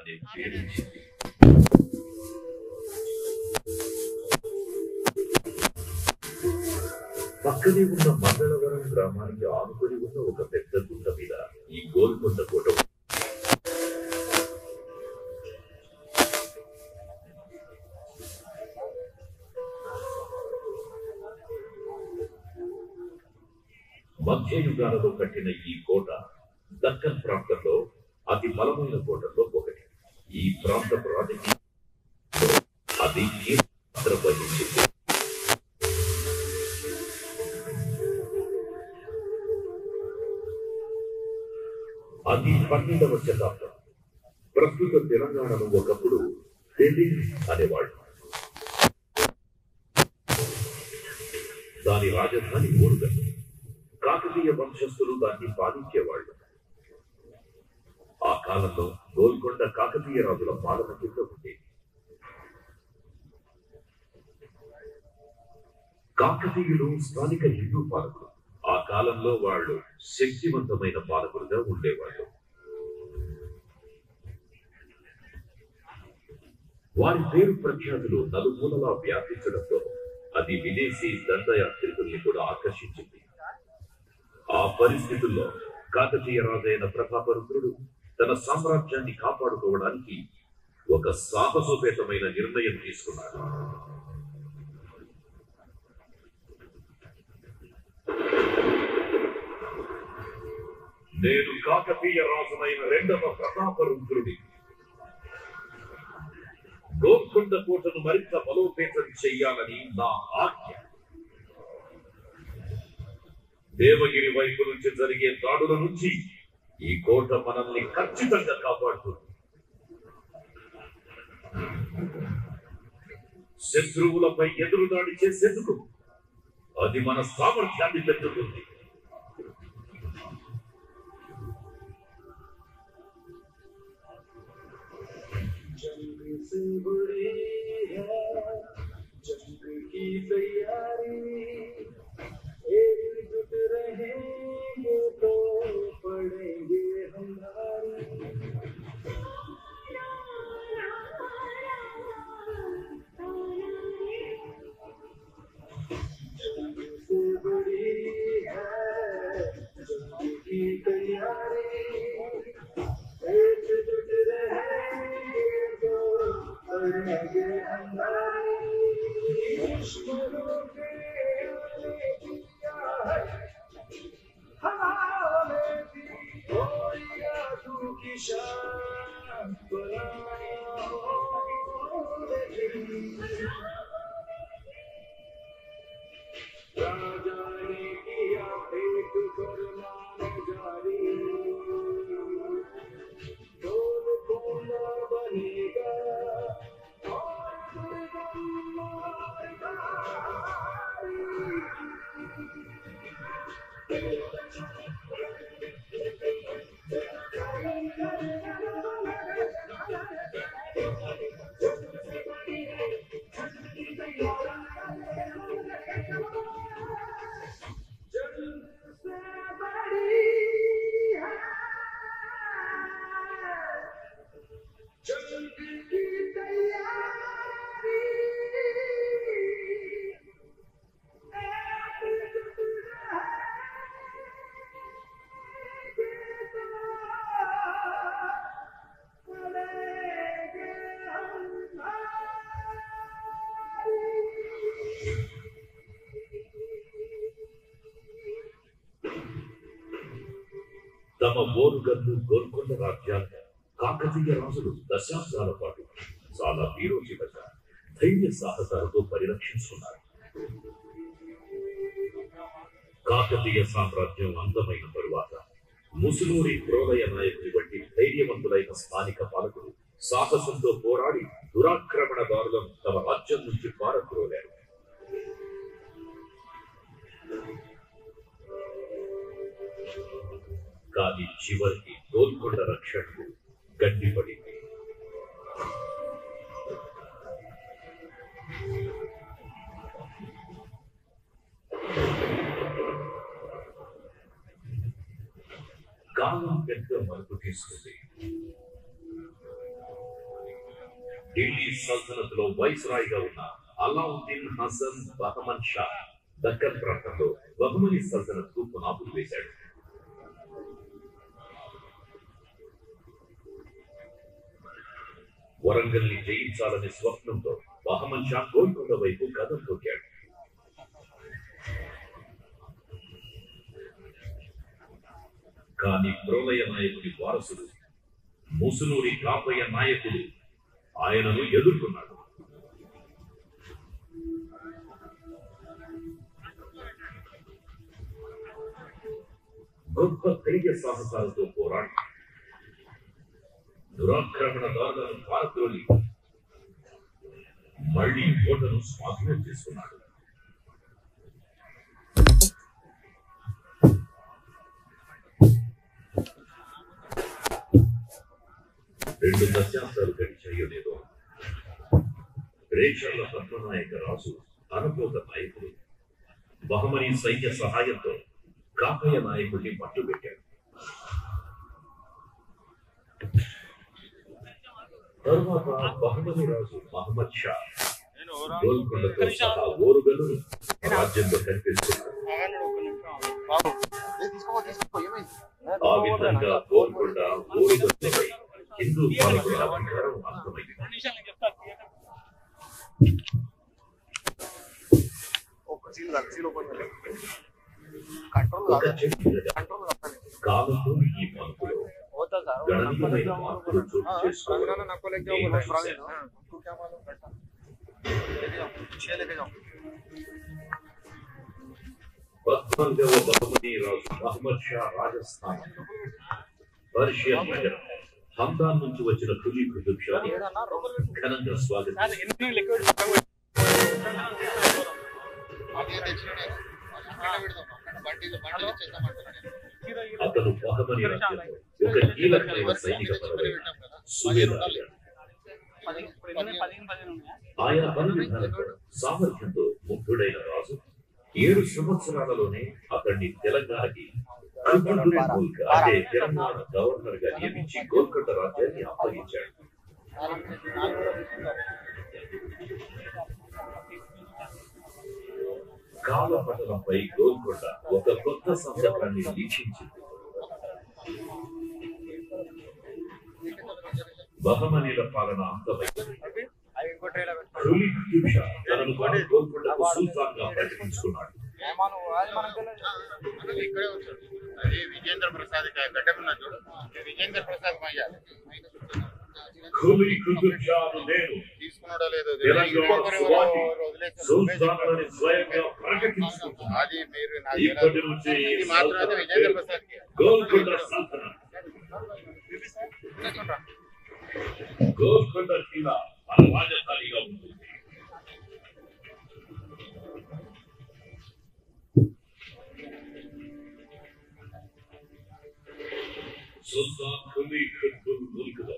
అనే పేరిచ్చింది. పక్కనే ఉన్న మంగళవరం గ్రామానికి ఆనుకొని ఉన్న ఒక పెద్ద గుట్ట మీద ఈ గోల్కొండ కోట. మధ్యయుగాలలో కట్టిన ఈ కోట దక్కన్ ప్రాంతంలో అతి బలమైన కోటల్లో ఒకటి. ఈ ప్రాంత రాజకీయంలో అది పాత్ర వహించింది. అది 12వ శతాబ్దం. ప్రస్తుత తెలంగాణలో ఒకప్పుడు ఢిల్లీ అనేవాళ్ళు. దాని రాజధాని ఓరుగల్. కాకతీయ వంశస్థులు దాన్ని పాలించేవాళ్ళు. ఆ కాలంలో గోల్కొండ కాకతీయ రాజుల పాలన కింద ఉండేది. కాకతీయులు స్థానిక హిందూ పాలకులు. ఆ కాలంలో వాళ్ళు శక్తివంతమైన పాలకులుగా ఉండేవాళ్ళు. వారి పేరు ప్రఖ్యాతులు నలుమూలలా వ్యాపించడంతో అది విదేశీ దండయాత్రికుల్ని కూడా ఆకర్షించింది. ఆ పరిస్థితుల్లో కాకతీయ రాజైన ప్రతాపరుద్రుడు తన సామ్రాజ్యాన్ని కాపాడుకోవడానికి ఒక సాహసోపేతమైన నిర్ణయం తీసుకున్నాడు. నేను కాకతీయ రాజునైన 2వ ప్రతాపరుద్రుడి. గోల్కొండ కోటను మరింత బలోపేతం చెయ్యాలని నా ఆజ్ఞ. దేవగిరి వైపు నుంచి జరిగే దాడుల నుంచి ఈ కోట మనల్ని ఖచ్చితంగా కాపాడుతుంది. శత్రువులపై ఎదురుదాడి చేసేందుకు అది మన సామర్థ్యాన్ని పెంచుతుంది. తమ ఓరుగల్లు గోల్కొండ రాజ్యాన్ని కాకతీయ రాజులు దశాబ్దాల పాటు చాలా వీరోచితంగా ధైర్య సాహసాలతో పరిరక్షించుకున్నారు. కాకతీయ సామ్రాజ్యం అంతమైన తరువాత ముసునూరి ప్రోలయ నాయకుడి వంటి ధైర్యవంతులైన స్థానిక పాలకులు సాహసంతో పోరాడి దురాక్రమణదారులను తమ రాజ్యం నుంచి పారద్రోలారు. కానీ చివరికి గోల్కొండ రక్షణకు గట్టిపడింది. కాలం పెద్ద మలుపు తీసుకుంది. ఢిల్లీ సల్తనత్ లో వైస్రాయ్గా ఉన్న అలావుద్దీన్ హసన్ బహమన్ షా దక్కన్ ప్రాంతంలో బహమనీ సల్తనత్ కు పునాదులు వేశాడు. వరంగల్ ని జయించాలనే స్వప్నంతో బహమన్ షా గోల్కొండ వైపు కథం తొక్కాడు. కానీ ప్రోలయ నాయకుడి వారసుడు ముసునూరి కాపయ్య నాయకుడు ఆయనను ఎదుర్కొన్నాడు. గొప్ప ధైర్య సాహసాలతో పోరాడి దురాక్రమణదారులను పారద్రోలి మళ్లీ కోటను స్వాధీనం చేసుకున్నాడు. రెండు దశాబ్దాలు గడిచాయో లేదో రేచర్ల పద్మనాయక రాజు అనుభూత నాయకుడు బహమనీ సైన్య సహాయంతో కాకయ్య నాయకుడిని పట్టుబెట్టాడు. తరువాత బహమనీ రాజు మహమ్మద్ షా గోల్కొండతో సహా ఓరుగలు రాజ్యంలో కనిపిస్తున్నాడు. ఆ విధంగా గోల్కొండ ఓరుగలపై హిందూ పాలకుల అధికారం అంతమైంది. కాలంలో ఈ మార్పులో గణనీయమైన మార్పులు చోటు చేసుకోవడం బహమనీ రాజు మహమ్మద్ షా రాజస్థాన్ పర్షియన్ నగరం హందాన్ నుంచి వచ్చిన ఖులీ కుతుబ్ షాని ఘనంగా స్వాగతించారు. అతను బహమనీ రాజ్యంలో ఒక కీలకమైన సైనిక పదవి సుబేదార్. ఆయన పని విధానంతో సామర్థ్యంతో ముగ్ధుడైన రాజు 7 సంవత్సరాలలోనే అతన్ని తెలంగాణకి అంటే తెలంగాణ గవర్నర్ గా నియమించి గోల్కొండ రాజ్యాన్ని అప్పగించాడు. కాలపటలంపై గోల్కొండ ఒక కొత్త సందర్భాన్ని వీక్షించింది. బహమనీల పాలన అంతమైంది. ఖులీ కుతుబ్ షా తనను గోల్కొండకు సుల్తాన్ గా ప్రకటించుకున్నాడు. విజేంద్ర ప్రసాద్ విజేంద్ర ప్రసాద్ ఖులీ కుతుబ్ షాను నేను తీసుకున్నాడో లేదో సుల్తాన్ స్వయంగా ప్రకటించుకుంటున్నాను. అది మీరు ఇప్పటి నుంచి మాత్రమే విజేంద్ర ప్రసాద్ గోల్కొండ సల్తనత్ గోల్కొండ కిలా మన రాజధానిగా ఉంటుంది. సుల్తాన్ ఖులీ ఖుతుబ్ ముల్క్లో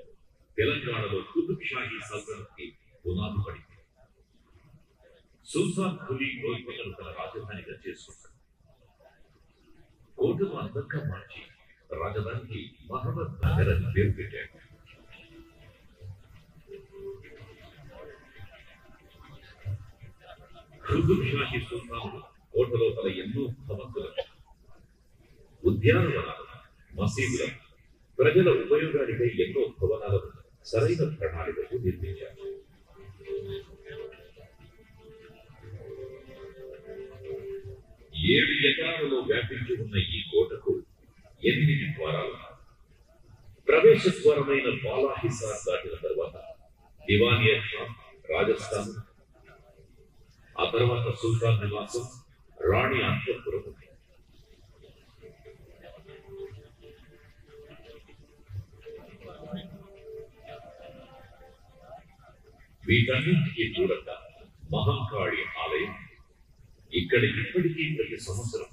తెలంగాణలో కుతుబ్ షాహీ సల్తనత్ కి పునాది పడింది. సుల్తాన్ ఖులీ గోల్కొండను తన రాజధానిగా చేసుకున్నాడు. కోటను అందంగా మార్చి రాజధానికి మహమ్మద్ నగర్ అని పేరు పెట్టాడు. కుతుబ్ షాహీ సుల్తాన్ కోట లోపల ఎన్నో భవంతులను, ఉద్యానవనాలు, మసీదులను, ప్రజల ఉపయోగానికై ఎన్నో భవనాలను సరైన ప్రణాళికకు నిర్మించారు. ఏడు ఎకరాలలో వ్యాపించి ఉన్న ఈ కోటకు 8 ద్వారాలు. ప్రవేశ ద్వారమైన బాలాహిసార్ దాటిన తర్వాత దివానియా ఖాన్ రాజస్థాన్, ఆ తర్వాత సుల్తాన్ నివాసం రాణి అంతఃపురం ఉంది. వీటన్నింటికీ దూరంగా మహంకాళి ఆలయం. ఇక్కడ ఇప్పటికీ ప్రతి సంవత్సరం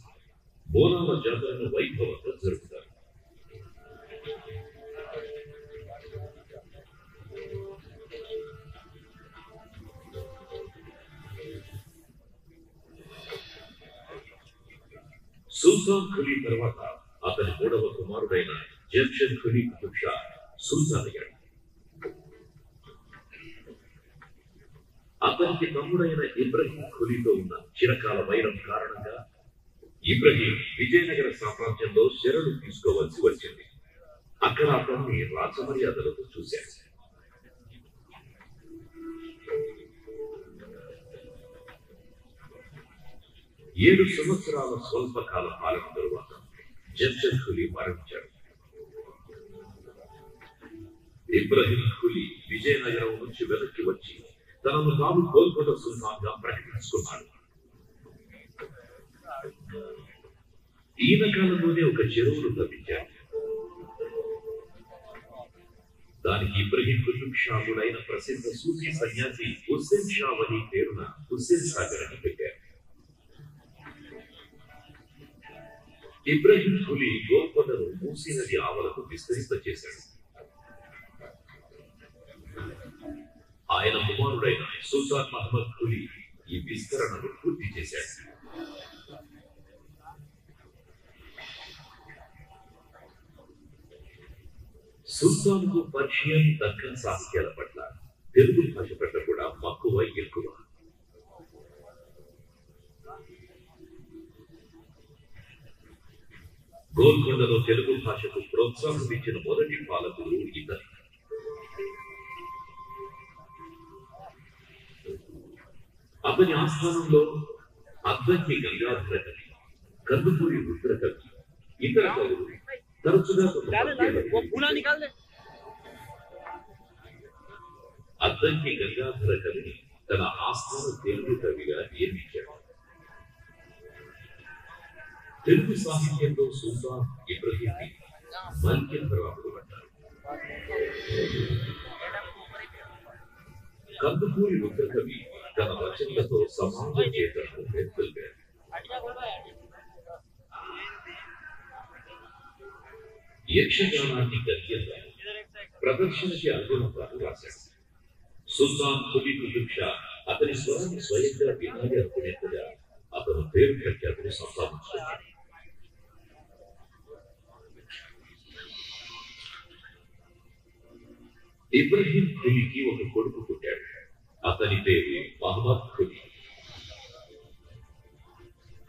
బోనాల జాతరను వైభవంగా జరుపుతారు. సుల్తాన్ ఖులీ తర్వాత అతని 3వ కుమారుడైన జంషన్ ఖులీ కుతుబ్ షా సుల్తాన్ అయ్యాడు. అతనికి తమ్ముడైన ఇబ్రహీం ఖులీతో ఉన్న చిరకాల వైరం కారణంగా ఇబ్రహీం విజయనగర సామ్రాజ్యంలో శరణు తీసుకోవలసి వచ్చింది. అక్కడ అతన్ని రాజమర్యాదలతో చూశాడు. ఏడు సంవత్సరాల స్వల్పకాల పాలన తరువాత జంజర్ ఖులీ మరణించాడు. ఇబ్రహీం ఖులీ విజయనగరం నుంచి వెనక్కి వచ్చి తనను తాను గోల్కొండ సుల్తాన్గా ప్రకటించుకున్నాడు. ఈయన కాలంలోనే ఒక చెరువును తవ్వించాడు. దానికి ఇబ్రహీం కుతుబ్ షాహుడైన ప్రసిద్ధ సూఫీ సన్యాసి హుస్సేన్ షా వలీ పేరున హుస్సేన్ సాగర్ అని పెట్టారు. ఇబ్రహీం ఖులీ గోల్కొండను మూసీ నది ఆవలకు విస్తరింపచేశాడు. ఆయన కుమారుడైన సుల్తాన్ మహమ్మద్ ఖులీ ఈ విస్తరణను పూర్తి చేశాడు. సుల్తాన్కు పర్షియన్ దక్కన్ సాహిత్యాల పట్ల తెలుగు భాష పట్ల కూడా మక్కువ ఎక్కువ. గోల్కొండలో తెలుగు భాషకు ప్రోత్సాహం ఇచ్చిన మొదటి పాలకుడు ఇతను. అతని ఆస్థానంలో అద్దంకి గంగాధర కవి, కందుకూరి రుద్ర కవి, ఇతర కవులు తరచుగా అద్దంకి గంగాధర కవిని తన ఆస్థాన తెలుగు కవిగా నియమించాడు. తెలుగు సాహిత్యంలో సుల్తాన్ ఇబ్రహీం మల్యధరాముడు అంటారు. కందుకూరి రుద్ర కవి తన రచనలతో సమాజ చేతనను మేల్కొల్పారు. యక్షగానాన్ని గద్యంగా ప్రదర్శనకి అనుగుణంగా రాశాడు. సుల్తాన్ ఖులీ కుతుబ్ షా అతని స్వరాన్ని స్వయంగా వినాలి అనుకునేట్టుగా అతను పేరు ప్రఖ్యాతిని సంపాదించుకున్నాడు. ఇబ్రహీం ఖులీకి ఒక కొడుకు పుట్టాడు. అతని పేరు మహమ్మద్ ఖులీ.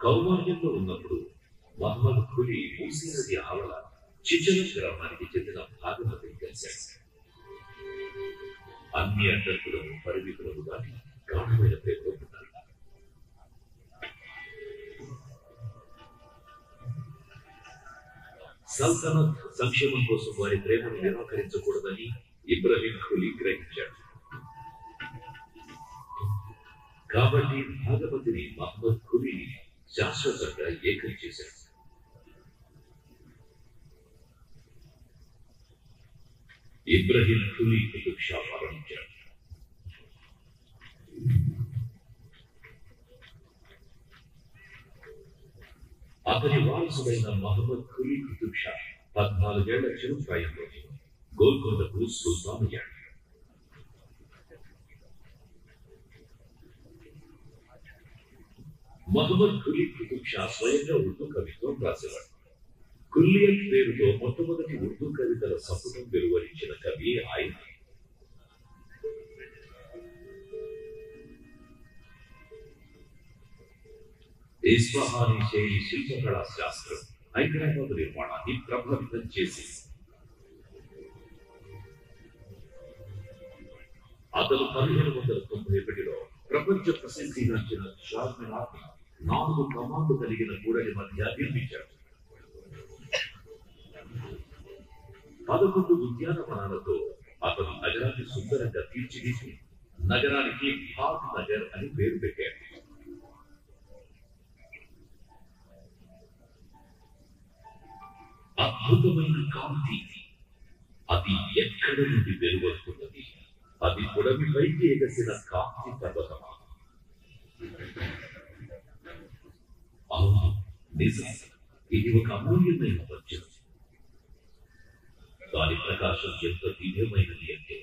కౌమార్యంలో ఉన్నప్పుడు మహమ్మద్ ఖులీ మూసీ నది ఆవల చిచల గ్రామానికి చెందిన భాగమతిని కలిశాడు. అన్ని అడ్డంకులను పరిమితులను దాటి గాఢమైన ప్రేమలో ఉన్నారు. సల్తనత్ సంక్షేమం కోసం వారి ప్రేమను నిరాకరించకూడదని ఇబ్రహీం ఖులీ గ్రహించాడు. కాబట్టి భాగమతిని మహమ్మద్ ఖులీని శాశ్వతంగా ఏకం చేశాడు. ఇబ్రహీం ఖులీ కుతుబ్ షా మరణించాడు. అతని వారసుడైన మహమ్మద్ ఖులీ కుతుబ్ షా 14 ఏళ్ల చిరు ప్రాయంలో గోల్కొండకు సుల్తాన్ అయ్యాడు. మహమ్మద్ ఖులీ కుతుబ్ షా స్వయంగా ఉర్దూ కవిత్వం రాసేవాడు. కుల్లియత్ పేరుతో మొట్టమొదటి ఉర్దూ కవితల సంపుటం వెలువరించిన కవి ఆయన. ఇస్ఫహానీ శైలి శిల్పకళా శాస్త్రం హైదరాబాద్ నిర్మాణాన్ని ప్రభావితం చేసింది. అతను 1591లో ప్రపంచ ప్రసిద్ధిగాంచిన చార్మినార్ 4 కమాండ్లు కలిగిన కూడలి మధ్య నిర్మించాడు. 11 ఉద్యానవనాలతో అతను నగరాన్ని సుందరంగా తీర్చిదిద్ది నగరానికి భాగ్ నగర్ అని పేరు పెట్టాడు. అద్భుతమైన కాంతి అది ఎక్కడ నుండి వెలువడుతున్నది? అది పొడవిపైకి ఎగసిన కాంతి పర్వతమా? అవును, నిజం. ఇది ఒక అమూల్యమైన వజ్రం. దాని ప్రకాశం ఎంత దివ్యమైనది అంటే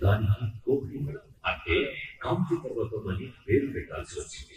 దానికి కోహినూర్ అంటే కాంతి పర్వతం అని పేరు పెట్టాల్సి వచ్చింది.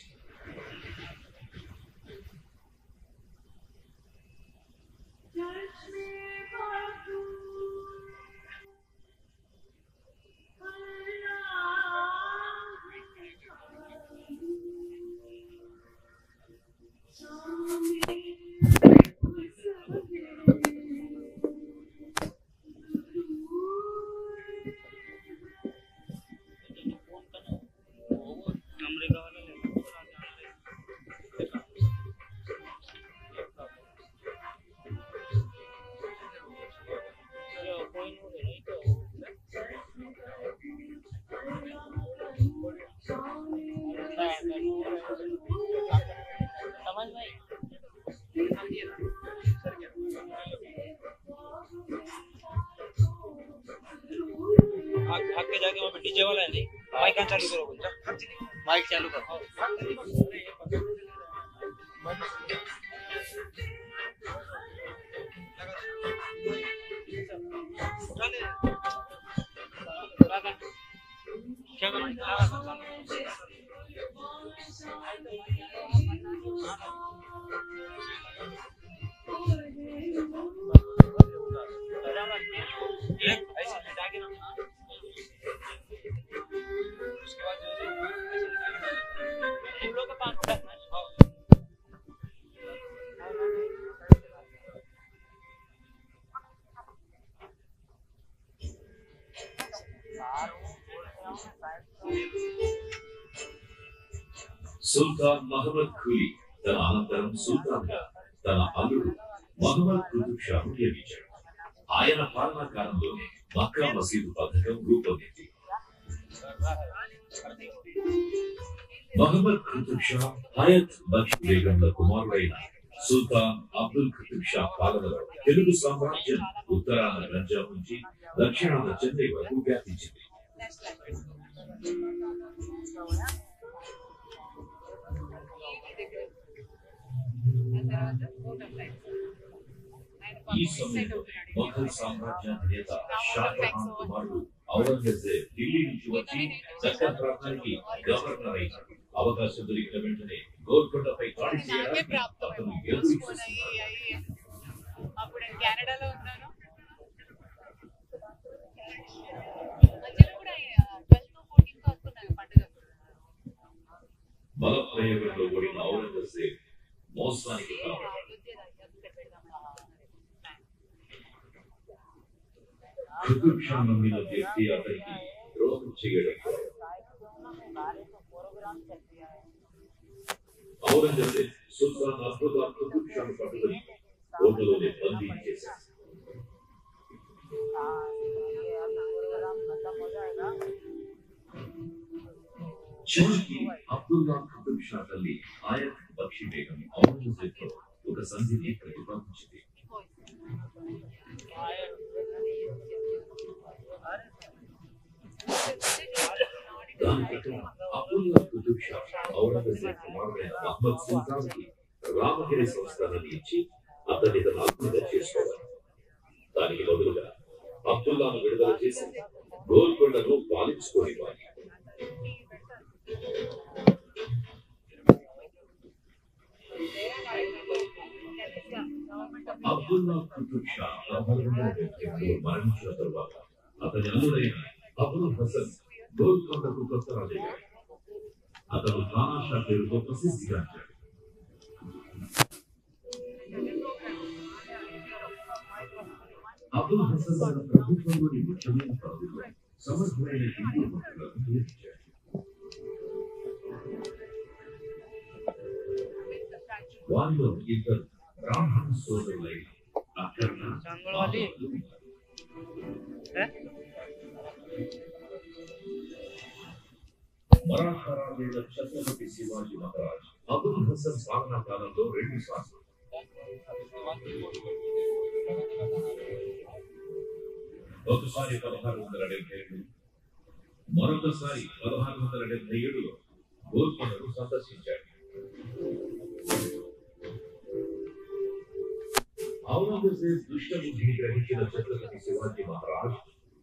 भाग के जाके वहाँ पे डीजे वाला है नहीं, माइक चालू करो बोलता, माइक चालू करो। क्या ऐसे हटा के ना, उसके बाद फूलों का पान उठाना है। సుల్తాన్ మహమ్మద్ ఖులీ తన అనంతరం సుల్తాన్ గా తన అల్లుడు మహమ్మద్ కుతుబ్ షాను నియమించాడు. ఆయన పాలనా కాలంలోనే మక్కా మసీదు పథకం రూపొందింది. మహమ్మద్ కుతుబ్ షా హయత్ బక్ష్ బేగంల కుమారుడైన సుల్తాన్ అబ్దుల్ కుతుబ్ షా పాలనలో తెలుగు సామ్రాజ్యం ఉత్తరాన గంజాం నుంచి దక్షిణాన చెన్నై వరకు వ్యాపించింది. ఈ సమయంలో మొఘల్ సామ్రాజ్యాధినేత షాజహాన్ కుమారుడు ఔరంగజేబ్ ఢిల్లీ నుంచి వచ్చి దక్కన్ ప్రాంతానికి గవర్నర్ అయినాడు. అవకాశం దొరికిన వెంటనే గోల్కొండపై దాడి చేయడానికి అతను ఎదురు చూస్తున్నాడు. అప్పుడు నేను కెనడాలో ఉన్నాను. బల ప్రయోగంలో ఓడిన ఔరంగజేబ్ మోసానికి కుతుబ్ షా నమ్మిన వ్యక్తి అతనికి ద్రోహం చేయడం. ఔరంగజేబ్ సుల్తాన్ అబ్దుల్లా కుతుబ్ షాను పట్టుకుని కోటలోనే బందీ చేశాడు. చివరికి అబ్దుల్లా కుతుబ్ షా తల్లి హయత్ బక్షి బేగం ఔరంగజేబ్ తో ఒక సంధిని ప్రతిపాదించింది. దాని ప్రకారం అబ్దుల్లా కుతుబ్ షా ఔరంగజేబ్ కుమారుడైన మహమ్మద్ సుల్తాన్ కి రామగిరి సంస్థానాన్ని ఇచ్చి అతన్ని తన అల్లుడిగా చేసుకోవాలి. దానికి బదులుగా అబ్దుల్లాను విడుదల చేసి గోల్కొండను పాలించుకోనివ్వాలి. అబ్దుల్లా కుతుబ్ షా మరణించిన తరువాత అతని అల్లుడైన అబుల్ హసన్ గోల్కొండకు కొత్త రాజయ్యాడు. అతను ఖానా షా పేరుతో ప్రసిద్ధిగాంచాడు. అబుల్ హసన్ తన ప్రభుత్వంలోని ముఖ్యమైన పదవుల్లో సమర్థమైన హిందూ భక్తులను నియమించాడు. వారిలో ఇద్దరు బ్రాహ్మణ సోదరులైన అక్కర్ణ మరాఠా రాజైన ఛత్రపతి శివాజీ మహారాజ్ అబుల్ హసన్ పాలనా కాలంలో 2 సార్లు ఒకసారి 1672 మరొకసారి 1677లో గోల్కొండను సందర్శించాడు. ఔరంగజేబ్ దుష్టబుద్ధిని గ్రహించిన ఛత్రపతి శివాజీ మహారాజ్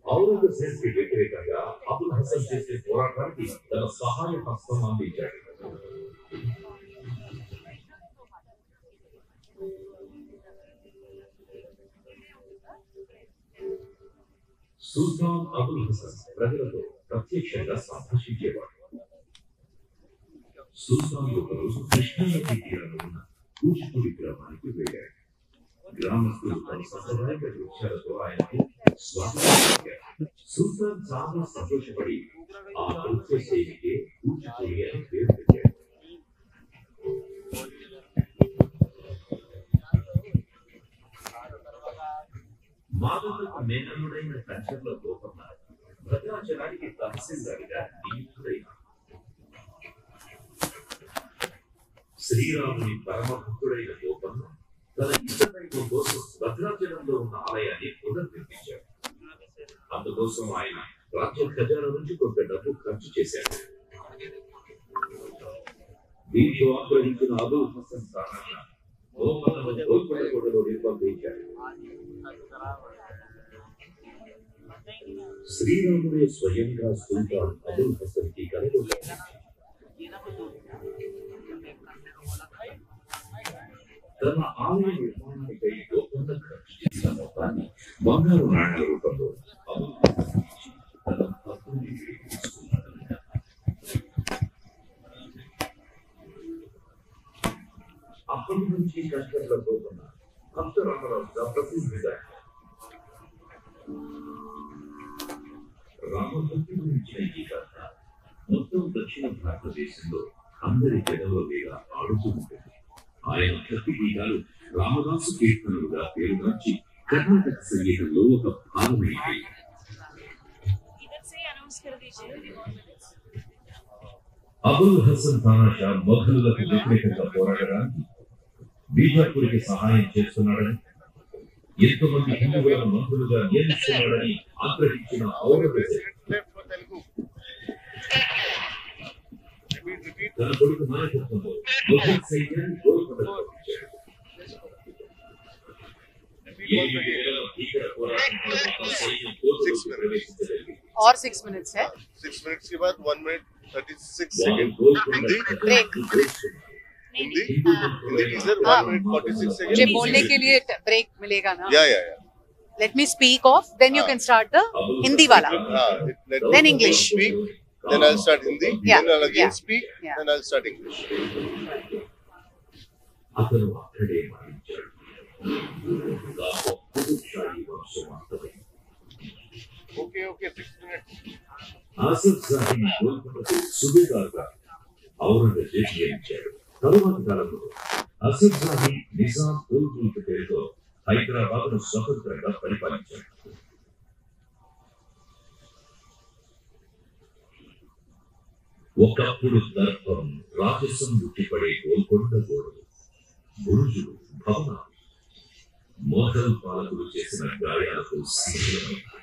ఔరంగజేబ్ కి వ్యతిరేకంగా అబుల్ హసన్ చేసే పోరాటానికి తన సహాయ హస్తం అందించాడు. సుల్తాన్ అబుల్ హసన్ ప్రజలతో ప్రత్యక్షంగా సంభాషించేవాడు. సుల్తాన్ ఒకరోజు కృష్ణానది తీరంలో ఉన్న కూచిపూడి గ్రామానికి వెళ్ళాడు. గ్రామస్తులు తమ సంప్రదాయ వృక్షాలతో ఆయనకు స్వాగతం పలికారు. సుల్తాన్ చాలా సంతోషపడి ఆ నృత్య శైలికే కూచిపూడి అని పేరు పెట్టాడు. మాధవకు మేనల్లుడైన కంచర్ల గోపన్న భద్రాచలానికి తహసీల్దారిగా నియుక్తుడైనాడు. శ్రీరాముని పరమభక్తుడైన గోపన్న తన ఇష్టదైవం కోసం భద్రాచలంలో ఉన్న ఆలయాన్ని పునర్నిర్మించాడు. అందుకోసం ఆయన రాజ్య ఖజానా నుంచి కొంత డబ్బు ఖర్చు చేశాడు. దీంతో ఆగ్రహించిన అబుల్ హసన్ తానా గోల్కొండలో నిర్బంధించాడు. శ్రీరాముడే స్వయంగా సుల్తాన్ అబుల్ హసన్ కి కలలు తన ఆలయ నిర్మాణానికై గోల్కొండ ఖర్చు చేసిన మొత్తాన్ని బంగారు నాణ్యాల రూపంలో అబుల్ హసన్ తన హక్కుని తీసుకున్నాడు. అప్పటి నుంచి కష్టంలో పోతున్న అంతరామరాజు ప్రసిద్ధిగా రామభక్తి గురించిన ఈ కథ మొత్తం దక్షిణ భారతదేశంలో అందరి జనంలోగా ఆడుతూ ఉంటుంది. ఆయన భక్తి గీతాలు రామదాసు కీర్తనలుగా పేరుగాంచి కర్ణాటక సంగీతంలో ఒక భాగమైంది. అబుల్ హసన్ తానా షా మొఘలులకు వ్యతిరేకంగా పోరాడడానికి బీజాపూర్కి సహాయం చేస్తున్నాడని, ఎంతోమంది హిందువులను మంత్రులుగా నియమిస్తున్నాడని ఆగ్రహించిన ఔరంగజేబు తన కొడుకు నాయకత్వంలో మొఘల్ సైన్యాన్ని గోల్కొండకు పంపించాడు. और 6 minutes है 6 minutes के बाद 1 minute 36 seconds break Hindi teaser 1 minute 46 seconds मुझे बोलने के लिए ब्रेक मिलेगा ना या let me speak off then you can start the hindi wala then English speak then I'll start Hindi Yeah. then I'll again Yeah. speak Yeah. then I'll start English అతను అక్కడే మరణించాడు. కుతుబ్షాహీ వంశం అంతమైంది. okay 6 minutes ఆసిఫ్ జాహీని గోల్కొండకు సుబేదార్గా ఔరంగజేబు నియమించాడు. తరువాతి కాలంలో ఆసిఫ్ జాహీ నిజాం ఉల్ ముల్క్ పేరుతో హైదరాబాద్ను స్వతంత్రంగా పరిపాలించాడు. ఒకప్పుడు దర్పం రాజసం ఉట్టిపడే గోల్కొండ గోడలు, బురుజులు, భవనాలు మొఘల్ పాలకులు చేసిన గాయాలకు శిథిలమయ్యాయి.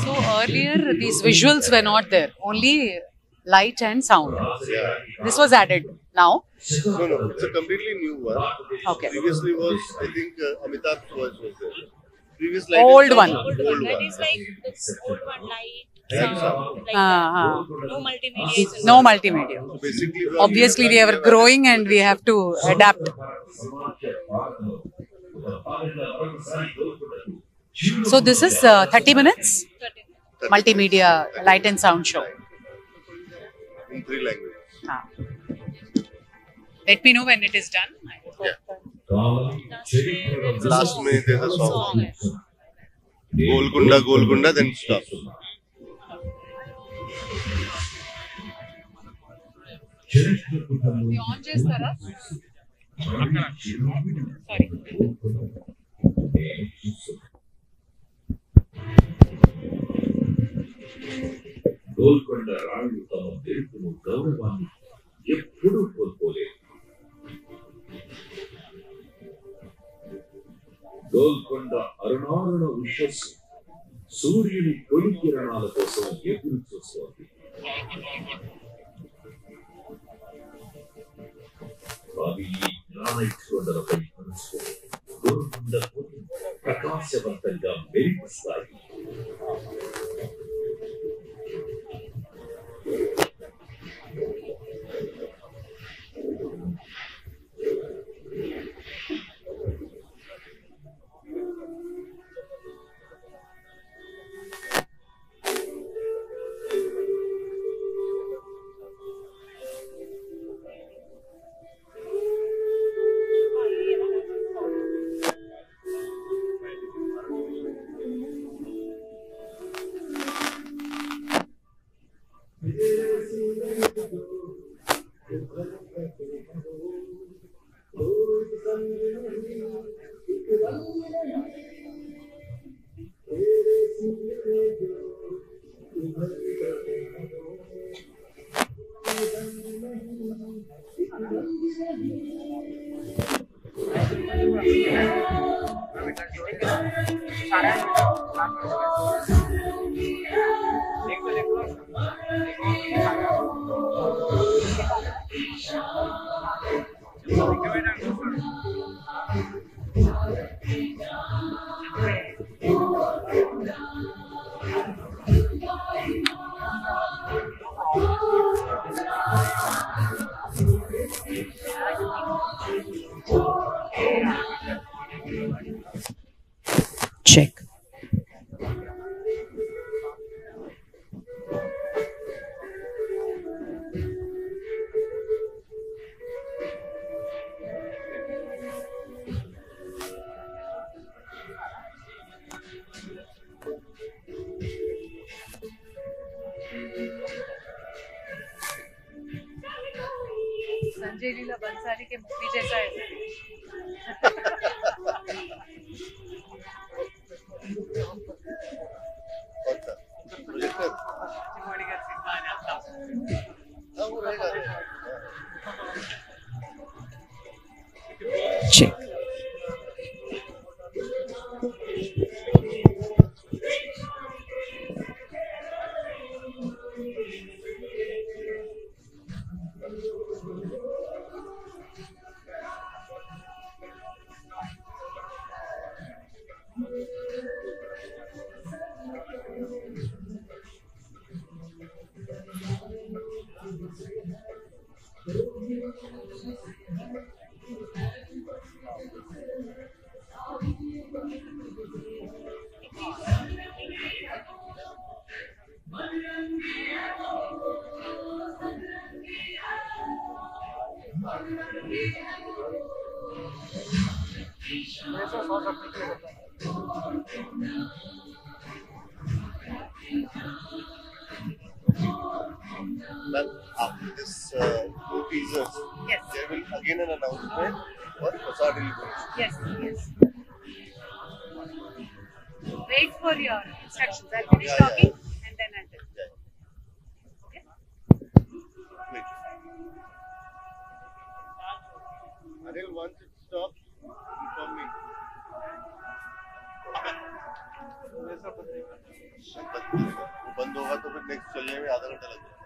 so earlier these visuals were not there only light and sound this was added now no it's a completely new one okay previously was I think Amitabh's voice was there previous Old one. old That one is like the old one, light, Light sound, sound. like no multimedia. no multimedia so basically obviously we are growing and we have to adapt so this is 30 minutes multimedia light and sound show in 3 languages ah. let me know when it is done last minute there's a song Golconda then stop on chestara sorry Golconda రాళ్ళు తమ తెలుపును గౌరవాన్ని ఎప్పుడూ కోల్పోలేదు. గోల్కొండ అరుణారుణ ఉషస్సు సూర్యుని తొలి కిరణాల కోసం ఎదురు చూస్తోంది. రావిలి గ్రానైట్ కొండలపై కలుసుకొని గోల్కొండ ప్రకాశవంతంగా మెరిపిస్తాయి. Check. संजय लीला बंसाली के मूवी जैसा है प्रोजेक्टर वो रहेगा Check. Then after this two teasers, Yes. there will again an announcement for Prasad release. Yes, yes. Wait for your instructions. I'll finish Yeah, talking and then I'll tell. Yeah. Okay? Wait. Anil, once it stops, inform me. वो बंद होगा तो फिर next चलने में आधा घंटा लग जाएगा.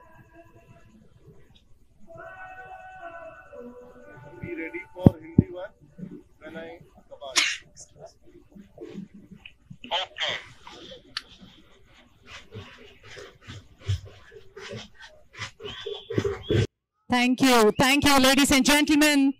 Be ready for Hindi one when I command. Thank you, ladies and gentlemen.